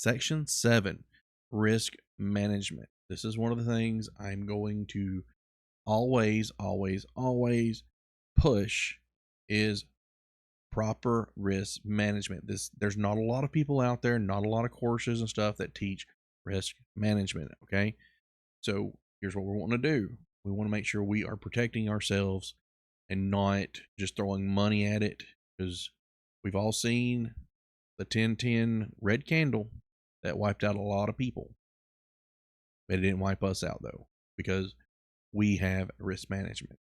Section 7, risk management. This is one of the things I'm going to always, always, always push is proper risk management. There's not a lot of people out there, not a lot of courses and stuff that teach risk management. Okay. So here's what we want to do. We want to make sure we are protecting ourselves and not just throwing money at it, because we've all seen the 10-10 red candle that wiped out a lot of people. It didn't wipe us out though, because we have risk management.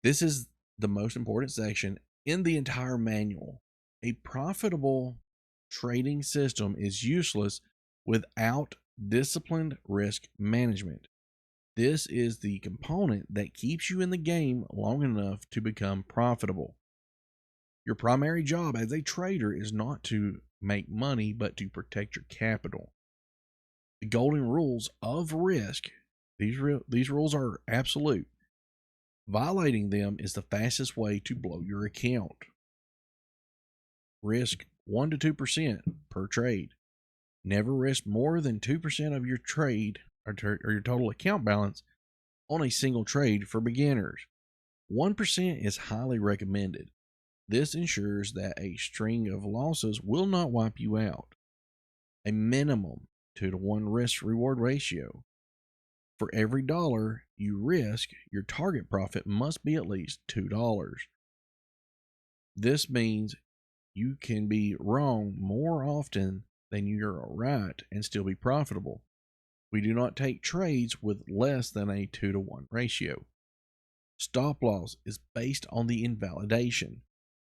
This is the most important section in the entire manual. A profitable trading system is useless without disciplined risk management. This is the component that keeps you in the game long enough to become profitable. Your primary job as a trader is not to make money, but to protect your capital. The golden rules of risk, these rules are absolute. Violating them is the fastest way to blow your account. Risk 1 to 2% per trade. Never risk more than 2% of your trade or your total account balance on a single trade for beginners. 1% is highly recommended. This ensures that a string of losses will not wipe you out. A minimum 2 to 1 risk reward ratio. For every dollar you risk, your target profit must be at least $2. This means you can be wrong more often than you're right and still be profitable. We do not take trades with less than a 2 to 1 ratio. Stop loss is based on the invalidation.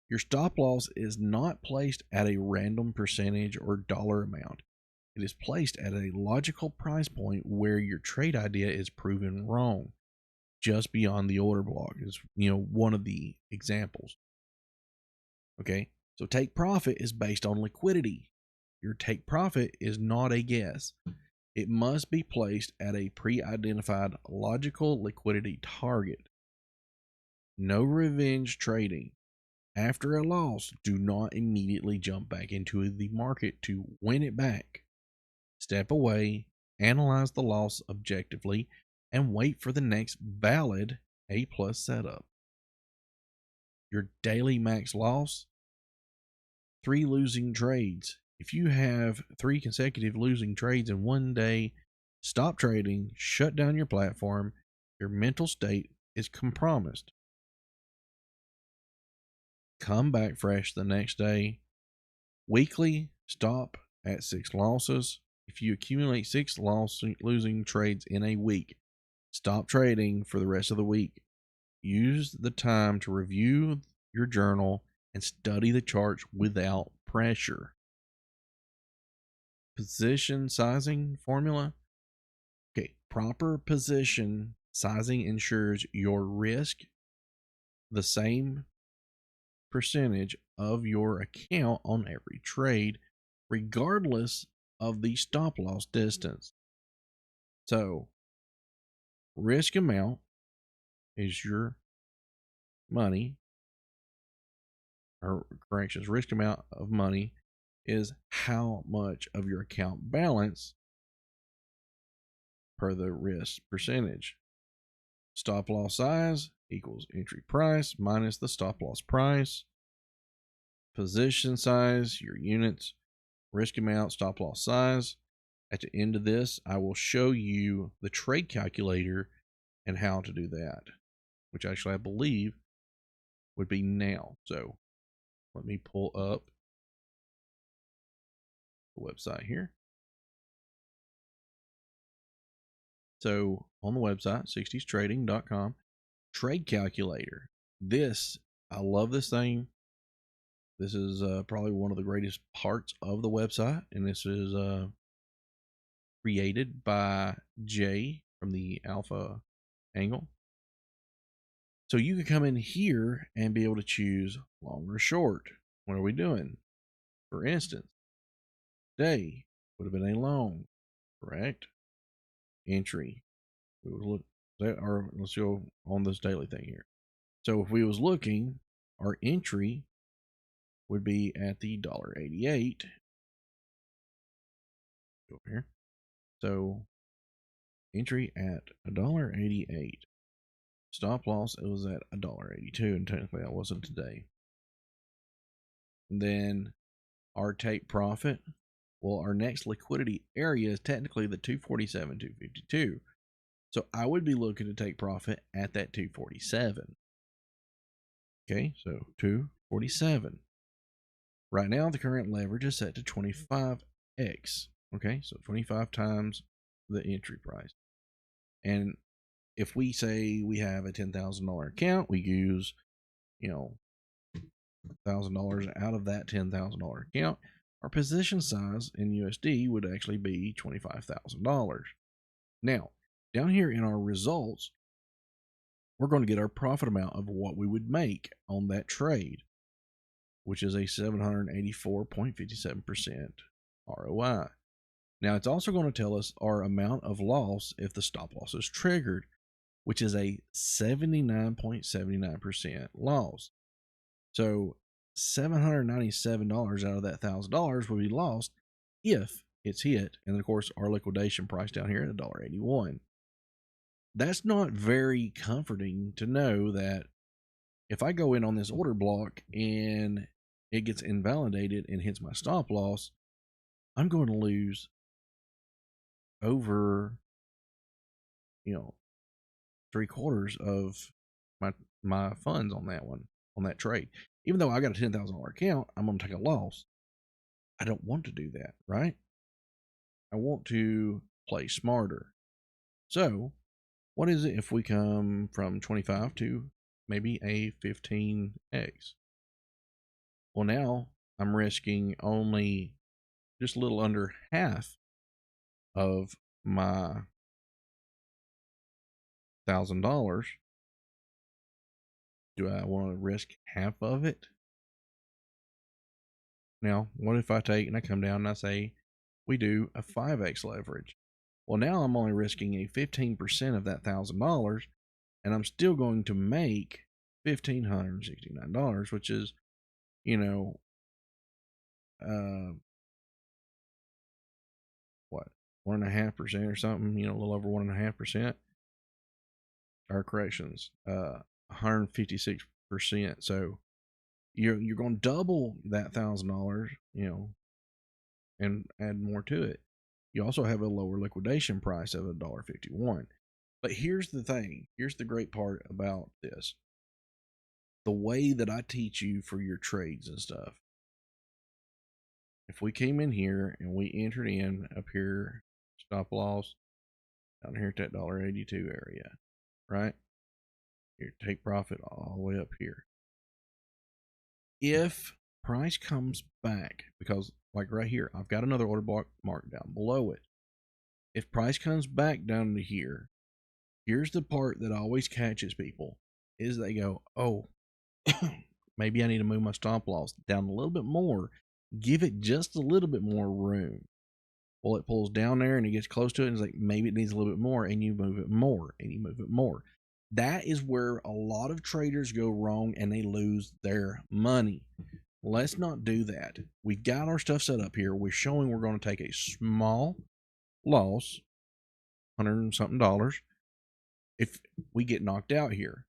Your stop loss is not placed at a random percentage or dollar amount. It is placed at a logical price point where your trade idea is proven wrong. Just beyond the order block is, one of the examples. Okay, so take profit is based on liquidity. Your take profit is not a guess. It must be placed at a pre-identified logical liquidity target. No revenge trading. After a loss, do not immediately jump back into the market to win it back. Step away, analyze the loss objectively, and wait for the next valid A+ setup. Your daily max loss, 3 losing trades. If you have 3 consecutive losing trades in one day, stop trading, shut down your platform. Your mental state is compromised. Come back fresh the next day. Weekly, stop at 6 losses. If you accumulate 6 losing trades in a week, stop trading for the rest of the week. Use the time to review your journal and study the charts without pressure. Position sizing formula. Okay, proper position sizing ensures your risk the same percentage of your account on every trade, regardless of the stop loss distance. So, risk amount is your money, or corrections, risk amount of money is how much of your account balance per the risk percentage. Stop loss size equals entry price minus the stop loss price. Position size, your units, risk amount, stop loss size. At the end of this, I will show you the trade calculator and how to do that, which actually I believe would be now. So let me pull up the website here. So on the website, 60strading.com, trade calculator. I love this thing. This is probably one of the greatest parts of the website, and this is created by Jay from the Alpha Angle. So you can come in here and be able to choose long or short. What are we doing? For instance, day would have been a long, correct? Entry. We would look that, or let's go on this daily thing here. So if we was looking, our entry would be at the $1.88. Over here. So entry at $1.88. Stop loss, it was at $1.82, and technically that wasn't today. And then our take profit. Well, our next liquidity area is technically the 247, 252. So I would be looking to take profit at that 247. Okay, so 247. Right now, the current leverage is set to 25x. Okay, so 25 times the entry price. And if we say we have a $10,000 account, we use, $1,000 out of that $10,000 account, our position size in USD would actually be $25,000. Now, down here in our results, we're going to get our profit amount of what we would make on that trade, which is a 784.57% ROI. Now, it's also going to tell us our amount of loss if the stop loss is triggered, which is a 79.79% loss. So $797 out of that $1,000 will be lost if it's hit. And of course, our liquidation price down here at $1.81. That's not very comforting to know that if I go in on this order block and it gets invalidated and hits my stop loss, I'm going to lose over, 3/4 of my funds on that one, on that trade. Even though I got a $10,000 account, I'm going to take a loss. I don't want to do that, right? I want to play smarter. So, what is it if we come from 25 to maybe a 15x? Well, now I'm risking only just a little under half of my $1,000. Do I want to risk half of it? Now, what if I take and I come down and I say we do a 5x leverage? Well, now I'm only risking a 15% of that $1,000, and I'm still going to make $1,569, which is, what, 1.5% or something, a little over 1.5%. Or corrections, 156%. So you're going to double that $1,000, and add more to it. You also have a lower liquidation price of $1.51. But here's the thing. Here's the great part about this. The way that I teach you for your trades and stuff. If we came in here and we entered in up here, stop loss, down here at that $1.82 area, right? Here, take profit all the way up here. If price comes back, because like right here, I've got another order block marked down below it. If price comes back down to here, here's the part that always catches people, is they go, oh, maybe I need to move my stop loss down a little bit more, give it just a little bit more room. Well, it pulls down there and it gets close to it and it's like, maybe it needs a little bit more, and you move it more and you move it more. That is where a lot of traders go wrong and they lose their money. Let's not do that. We've got our stuff set up here. We're showing we're going to take a small loss, $100 and something, if we get knocked out here.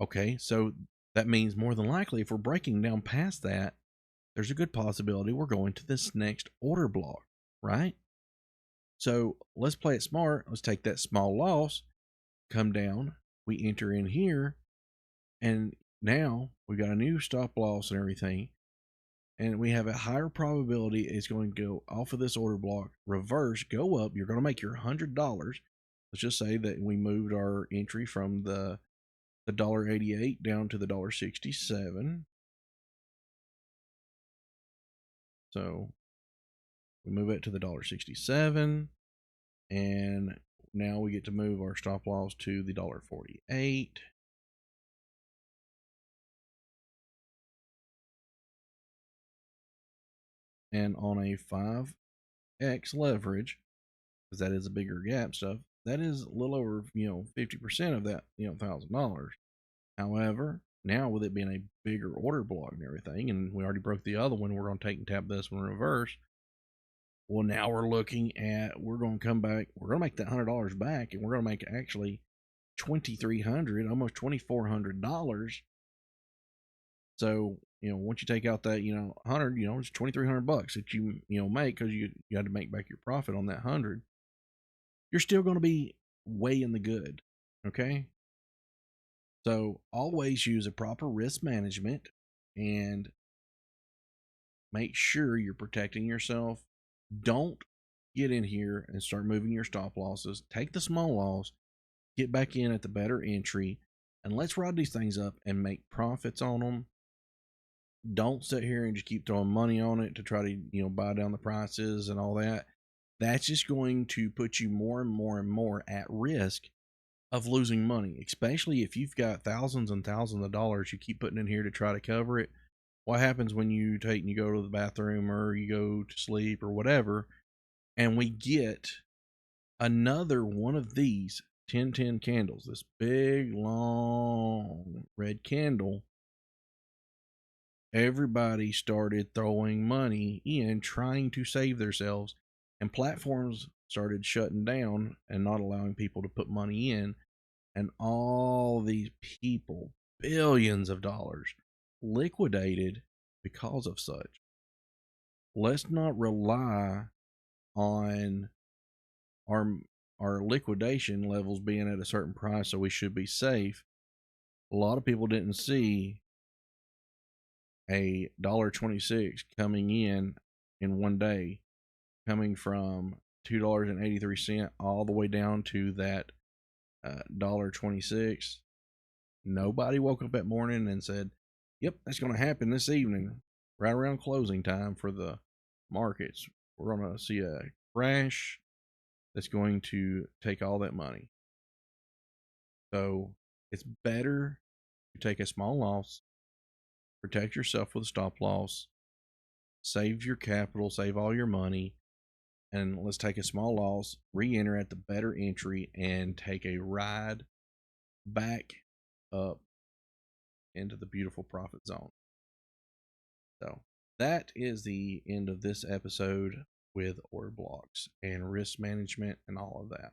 Okay, so that means more than likely if we're breaking down past that, there's a good possibility we're going to this next order block, right? So let's play it smart. Let's take that small loss, come down, we enter in here, and now we got a new stop loss and everything, and we have a higher probability it's going to go off of this order block, reverse, go up. You're going to make your $100. Let's just say that we moved our entry from the $1.88 down to the $1.67. So we move it to the $1.67, and now we get to move our stop loss to the $1.48. And on a 5x leverage, because that is a bigger gap stuff, that is a little over 50% of that $1,000. However, now with it being a bigger order block and everything, and we already broke the other one, we're going to take and tap this one in reverse. Well, now we're looking at, we're going to come back, we're going to make that $100 back, and we're going to make actually $2,300, almost $2,400. So, once you take out that, 100, it's $2,300 that you make, because you had to make back your profit on that 100. You're still going to be way in the good. Okay. So always use a proper risk management and make sure you're protecting yourself. Don't get in here and start moving your stop losses. Take the small loss, get back in at the better entry, and let's ride these things up and make profits on them. Don't sit here and just keep throwing money on it to try to, buy down the prices and all that. That's just going to put you more and more and more at risk of losing money, especially if you've got thousands and thousands of dollars you keep putting in here to try to cover it. What happens when you take and you go to the bathroom or you go to sleep or whatever, and we get another one of these 1010 candles, this big long red candle? Everybody started throwing money in, trying to save themselves, and platforms started shutting down and not allowing people to put money in. And all these people, billions of dollars, liquidated because of such. Let's not rely on our our liquidation levels being at a certain price, so we should be safe. A lot of people didn't see a $1.26 coming in one day, coming from $2.83 all the way down to that $1.26. Nobody woke up that morning and said, "Yep, that's going to happen this evening, right around closing time for the markets. We're going to see a crash that's going to take all that money." So it's better to take a small loss, protect yourself with a stop loss, save your capital, save all your money, and let's take a small loss, re-enter at the better entry, and take a ride back up into the beautiful profit zone. So that is the end of this episode with order blocks and risk management and all of that.